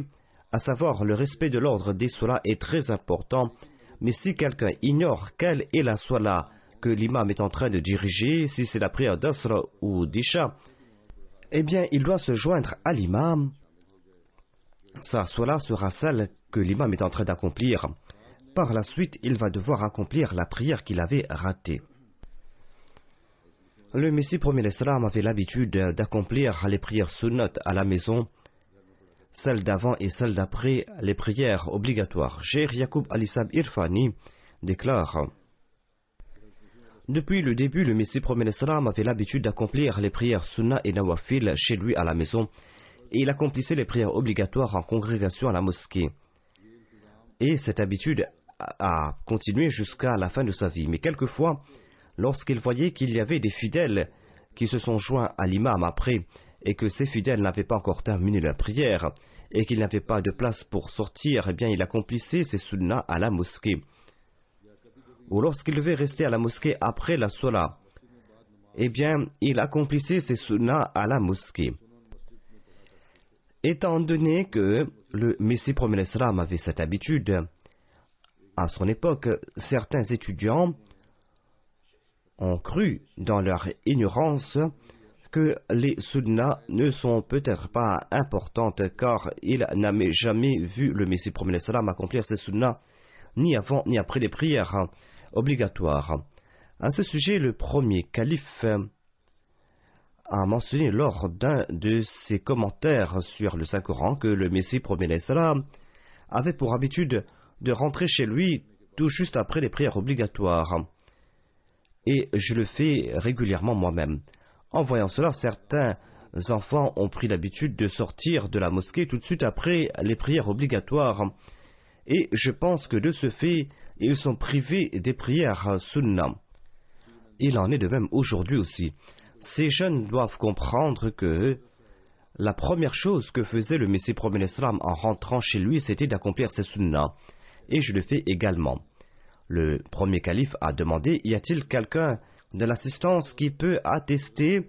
à savoir le respect de l'ordre des salas est très important, mais si quelqu'un ignore quelle est la salat que l'imam est en train de diriger, si c'est la prière d'Asr ou d'Isha, eh bien, il doit se joindre à l'imam. Sa salat sera celle que l'imam est en train d'accomplir. Par la suite, il va devoir accomplir la prière qu'il avait ratée. Le Messie promis l'Islam avait l'habitude d'accomplir les prières sunnat à la maison, celles d'avant et celles d'après les prières obligatoires. Cheikh Yacoub Alisab Irfani déclare, depuis le début, le Messie promet l'Islam avait l'habitude d'accomplir les prières sunnah et nawafil chez lui à la maison, et il accomplissait les prières obligatoires en congrégation à la mosquée. Et cette habitude a continué jusqu'à la fin de sa vie. Mais quelquefois, lorsqu'il voyait qu'il y avait des fidèles qui se sont joints à l'imam après, et que ces fidèles n'avaient pas encore terminé la prière, et qu'il n'avait pas de place pour sortir, eh bien il accomplissait ses sunnahs à la mosquée. Ou lorsqu'il devait rester à la mosquée après la salat, eh bien, il accomplissait ses sunnahs à la mosquée. Étant donné que le Messie promet l'Islam avait cette habitude, à son époque, certains étudiants ont cru, dans leur ignorance, que les sunnahs ne sont peut-être pas importantes, car ils n'avaient jamais vu le Messie promet l'Islam accomplir ses sunnahs, ni avant ni après les prières obligatoires. À ce sujet, le premier calife a mentionné lors d'un de ses commentaires sur le Saint-Coran que le Messie promet l'Islam avait pour habitude de rentrer chez lui tout juste après les prières obligatoires. Et je le fais régulièrement moi-même. En voyant cela, certains enfants ont pris l'habitude de sortir de la mosquée tout de suite après les prières obligatoires. Et je pense que de ce fait, ils sont privés des prières sunnah. Il en est de même aujourd'hui aussi. Ces jeunes doivent comprendre que la première chose que faisait le Messie promet l'Islam en rentrant chez lui, c'était d'accomplir ses sunnahs. Et je le fais également. Le premier calife a demandé, y a-t-il quelqu'un de l'assistance qui peut attester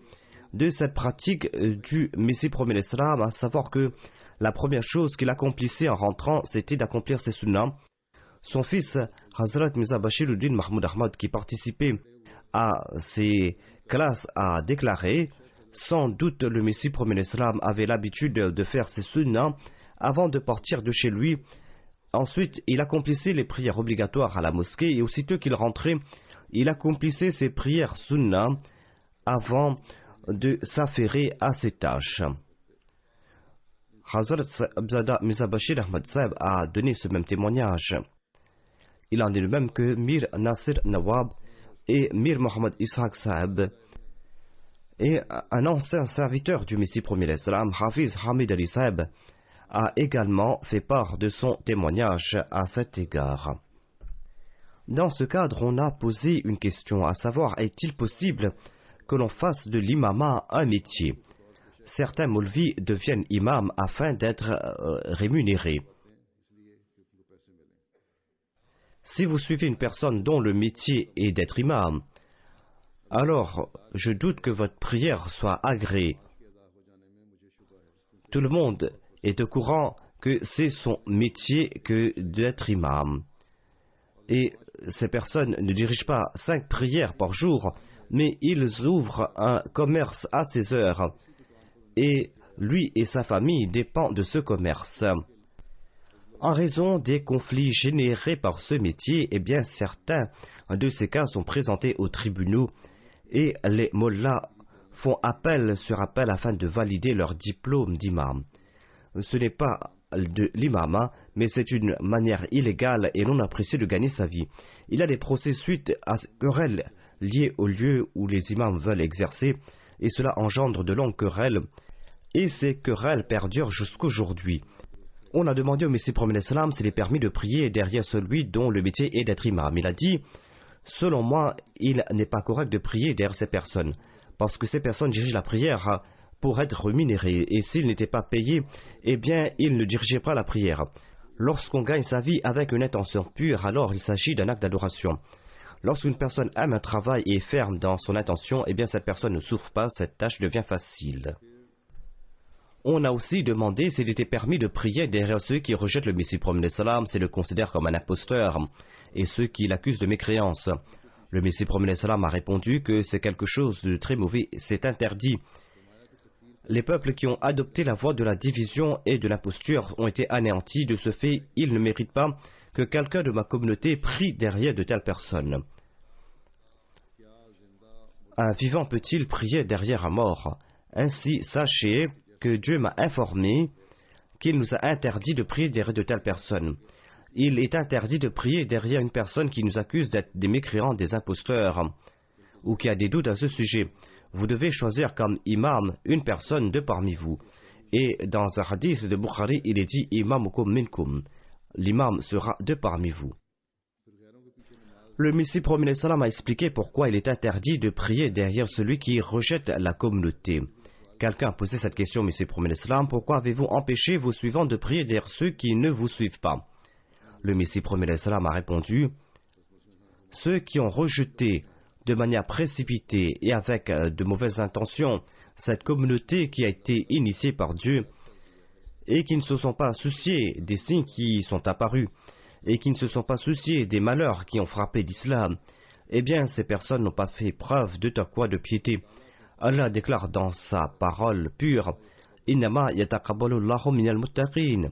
de cette pratique du Messie promet l'Islam, à savoir que la première chose qu'il accomplissait en rentrant, c'était d'accomplir ses sunnahs. Son fils, Hazrat Mirza Bashiruddin Mahmoud Ahmad, qui participait à ces classes, a déclaré, sans doute le Messie promet l'Islam avait l'habitude de faire ses sunnahs avant de partir de chez lui. Ensuite, il accomplissait les prières obligatoires à la mosquée et aussitôt qu'il rentrait, il accomplissait ses prières sunnah avant de s'affairer à ses tâches. Hazrat Abzada Mirza Bashir Ahmad Sahib a donné ce même témoignage. Il en est le même que Mir Nasir Nawab et Mir Mohammad Ishaq Sahib. Et un ancien serviteur du Messie premier l'Islam, Hafiz Hamid Ali Sahib, a également fait part de son témoignage à cet égard. Dans ce cadre, on a posé une question, à savoir, est-il possible que l'on fasse de l'imama un métier? Certains moulvis deviennent imams afin d'être rémunérés. Si vous suivez une personne dont le métier est d'être imam, alors je doute que votre prière soit agréée. Tout le monde est au courant que c'est son métier que d'être imam. Et ces personnes ne dirigent pas 5 prières par jour, mais ils ouvrent un commerce à ces heures. Et lui et sa famille dépendent de ce commerce. En raison des conflits générés par ce métier, eh bien certains de ces cas sont présentés aux tribunaux et les mollahs font appel sur appel afin de valider leur diplôme d'imam. Ce n'est pas de l'imama, mais c'est une manière illégale et non appréciée de gagner sa vie. Il y a des procès suite à ces querelles liées au lieu où les imams veulent exercer, et cela engendre de longues querelles, et ces querelles perdurent jusqu'aujourd'hui. On a demandé au Messie premier l'Islam s'il est permis de prier derrière celui dont le métier est d'être imam. Il a dit, selon moi, il n'est pas correct de prier derrière ces personnes, parce que ces personnes dirigent la prière pour être rémunérées, et s'ils n'étaient pas payés, eh bien, ils ne dirigeaient pas la prière. Lorsqu'on gagne sa vie avec une intention pure, alors il s'agit d'un acte d'adoration. Lorsqu'une personne aime un travail et est ferme dans son intention, eh bien, cette personne ne souffre pas, cette tâche devient facile. On a aussi demandé s'il était permis de prier derrière ceux qui rejettent le Messie premier l'Islam, s'ils le considèrent comme un imposteur, et ceux qui l'accusent de mécréance. Le Messie premier l'Islam a répondu que c'est quelque chose de très mauvais, c'est interdit. Les peuples qui ont adopté la voie de la division et de l'imposture ont été anéantis. De ce fait, ils ne méritent pas que quelqu'un de ma communauté prie derrière de telles personnes. Un vivant peut-il prier derrière un mort? Ainsi, sachez que Dieu m'a informé qu'il nous a interdit de prier derrière de telles personnes. Il est interdit de prier derrière une personne qui nous accuse d'être des mécréants, des imposteurs, ou qui a des doutes à ce sujet. Vous devez choisir comme imam une personne de parmi vous. Et dans un hadith de Bukhari, il est dit imamukum minkum. L'imam sera de parmi vous. Le Messie premier l'Islam a expliqué pourquoi il est interdit de prier derrière celui qui rejette la communauté. Quelqu'un a posé cette question au Messie premier l'Islam, pourquoi avez-vous empêché vos suivants de prier derrière ceux qui ne vous suivent pas? Le Messie premier l'Islam a répondu, ceux qui ont rejeté de manière précipitée et avec de mauvaises intentions cette communauté qui a été initiée par Dieu et qui ne se sont pas souciés des signes qui sont apparus et qui ne se sont pas souciés des malheurs qui ont frappé l'islam, eh bien ces personnes n'ont pas fait preuve de taqwa, de piété. Allah déclare dans sa parole pure, Innama yataqabbalu Allahu minal muttaqin,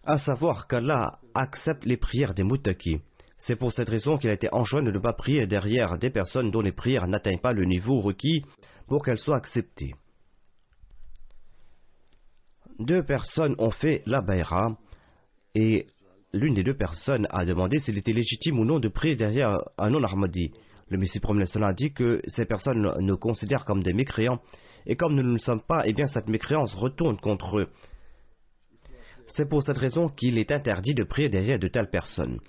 à savoir qu'Allah accepte les prières des muttaqis. C'est pour cette raison qu'il a été enjoint de ne pas prier derrière des personnes dont les prières n'atteignent pas le niveau requis pour qu'elles soient acceptées. 2 personnes ont fait la bayra et l'une des 2 personnes a demandé s'il était légitime ou non de prier derrière un non-ahmadi. Le Messie premier l'Islam a dit que ces personnes nous considèrent comme des mécréants et comme nous ne le sommes pas, eh bien cette mécréance retourne contre eux. C'est pour cette raison qu'il est interdit de prier derrière de telles personnes.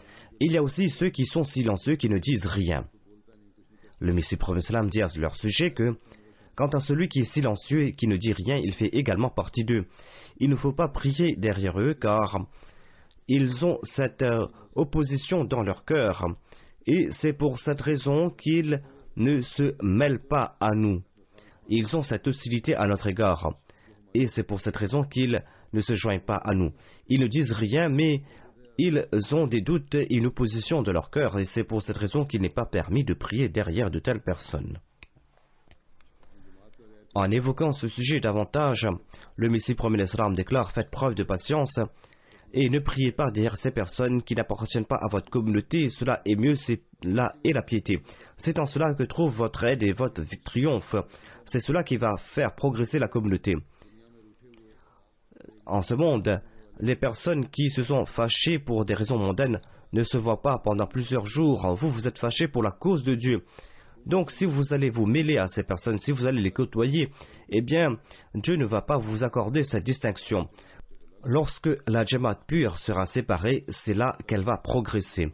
Il y a aussi ceux qui sont silencieux, qui ne disent rien. Le Messie premier l'Islam dit à leur sujet que, quant à celui qui est silencieux et qui ne dit rien, il fait également partie d'eux. Il ne faut pas prier derrière eux, car ils ont cette opposition dans leur cœur, et c'est pour cette raison qu'ils ne se mêlent pas à nous. Ils ont cette hostilité à notre égard, et c'est pour cette raison qu'ils ne se joignent pas à nous. Ils ne disent rien, mais ils ont des doutes et une opposition de leur cœur, et c'est pour cette raison qu'il n'est pas permis de prier derrière de telles personnes. En évoquant ce sujet davantage, le Messie premier l'Islam déclare, faites preuve de patience et ne priez pas derrière ces personnes qui n'appartiennent pas à votre communauté, cela est mieux, c'est là est la piété. C'est en cela que trouve votre aide et votre triomphe. C'est cela qui va faire progresser la communauté. En ce monde, les personnes qui se sont fâchées pour des raisons mondaines ne se voient pas pendant plusieurs jours. Vous, vous êtes fâchés pour la cause de Dieu. Donc, si vous allez vous mêler à ces personnes, si vous allez les côtoyer, eh bien, Dieu ne va pas vous accorder cette distinction. Lorsque la Jamaat pure sera séparée, c'est là qu'elle va progresser.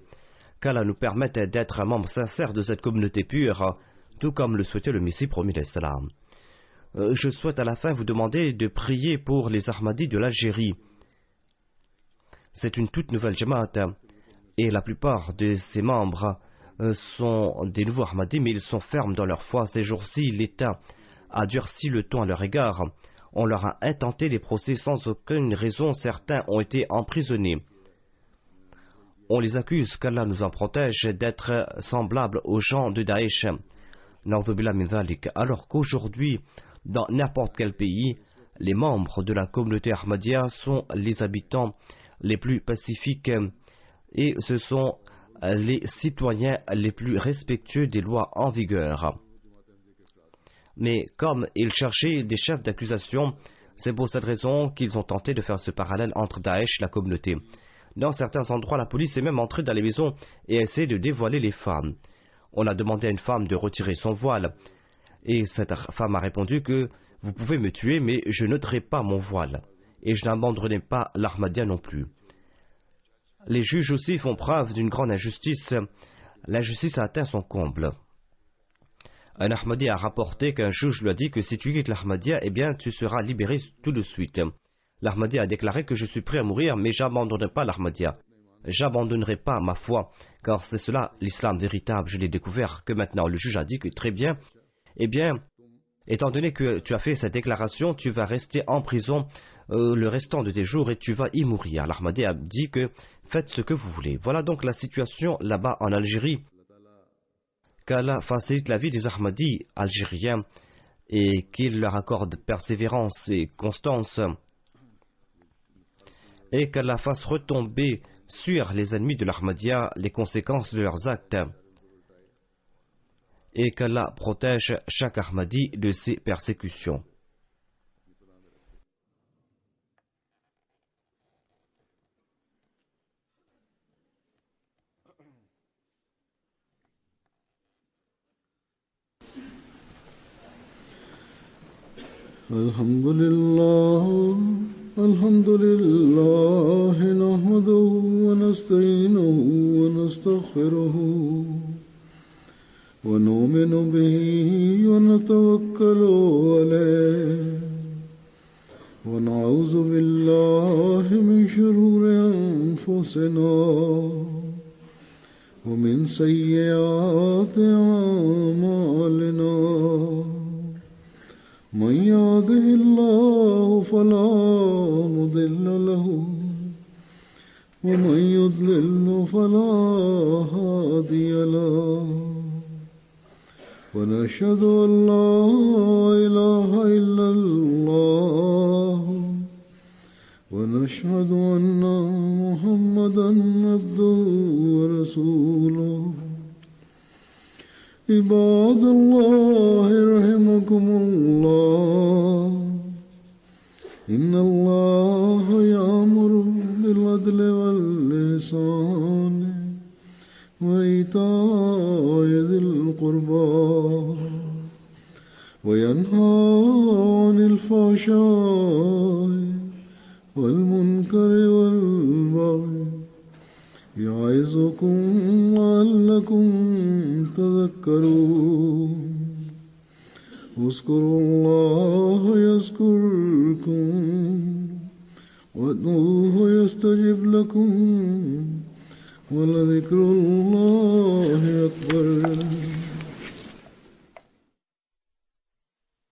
Qu'Allah nous permette d'être un membre sincère de cette communauté pure, tout comme le souhaitait le Messie promis d'Islam. Je souhaite à la fin vous demander de prier pour les Ahmadis de l'Algérie. C'est une toute nouvelle Jamaat et la plupart de ses membres sont des nouveaux Ahmadis, mais ils sont fermes dans leur foi. Ces jours-ci, l'État a durci le ton à leur égard. On leur a intenté des procès sans aucune raison. Certains ont été emprisonnés. On les accuse, qu'Allah nous en protège, d'être semblables aux gens de Daesh. Alors qu'aujourd'hui, dans n'importe quel pays, les membres de la communauté Ahmadiyya sont les habitants les plus pacifiques et ce sont les citoyens les plus respectueux des lois en vigueur. Mais comme ils cherchaient des chefs d'accusation, c'est pour cette raison qu'ils ont tenté de faire ce parallèle entre Daesh et la communauté. Dans certains endroits, la police est même entrée dans les maisons et a essayé de dévoiler les femmes. On a demandé à une femme de retirer son voile. Et cette femme a répondu que « Vous pouvez me tuer, mais je n'ôterai pas mon voile. Et je n'abandonnerai pas l'Ahmadiyya non plus. » Les juges aussi font preuve d'une grande injustice. L'injustice a atteint son comble. Un Ahmadi a rapporté qu'un juge lui a dit que si tu quittes l'Ahmadiyya, eh bien tu seras libéré tout de suite. L'Ahmadi a déclaré que je suis prêt à mourir, mais j'abandonnerai pas l'Ahmadiyya. J'abandonnerai pas ma foi, car c'est cela l'islam véritable. Je l'ai découvert que maintenant. Le juge a dit que très bien, eh bien, étant donné que tu as fait cette déclaration, tu vas rester en prison le restant de tes jours et tu vas y mourir. L'Ahmadi a dit que faites ce que vous voulez. Voilà donc la situation là-bas en Algérie. Qu'Allah facilite la vie des Ahmadis algériens et qu'il leur accorde persévérance et constance. Et qu'Allah fasse retomber sur les ennemis de l'Ahmadiyya les conséquences de leurs actes. Et qu'Allah protège chaque Ahmadi de ses persécutions. Alhamdulillah, alhamdulillah, nahmaduhu wa nasta'inuhu wa nastaghfiruhu wa nu'minu bihi wa natawakkalu alayhi wa na'udhu billahi min shururi anfusina wa min sayyiati a'malina. من يهده الله فلا مضل له ومن يضلل فلا هادي له ونشهد أن لا إله إلا الله ونشهد أن محمدا عبده ورسوله عباد الله رحمكم الله إن الله يأمر بالعدل والإحسان وإيتاء ذي القربى وينهى عن الفحشاء والمنكر والبغي يعظكم لعلكم تذكرون اذكروا الله يذكركم وادعوه يستجب لكم ولذكر الله أكبر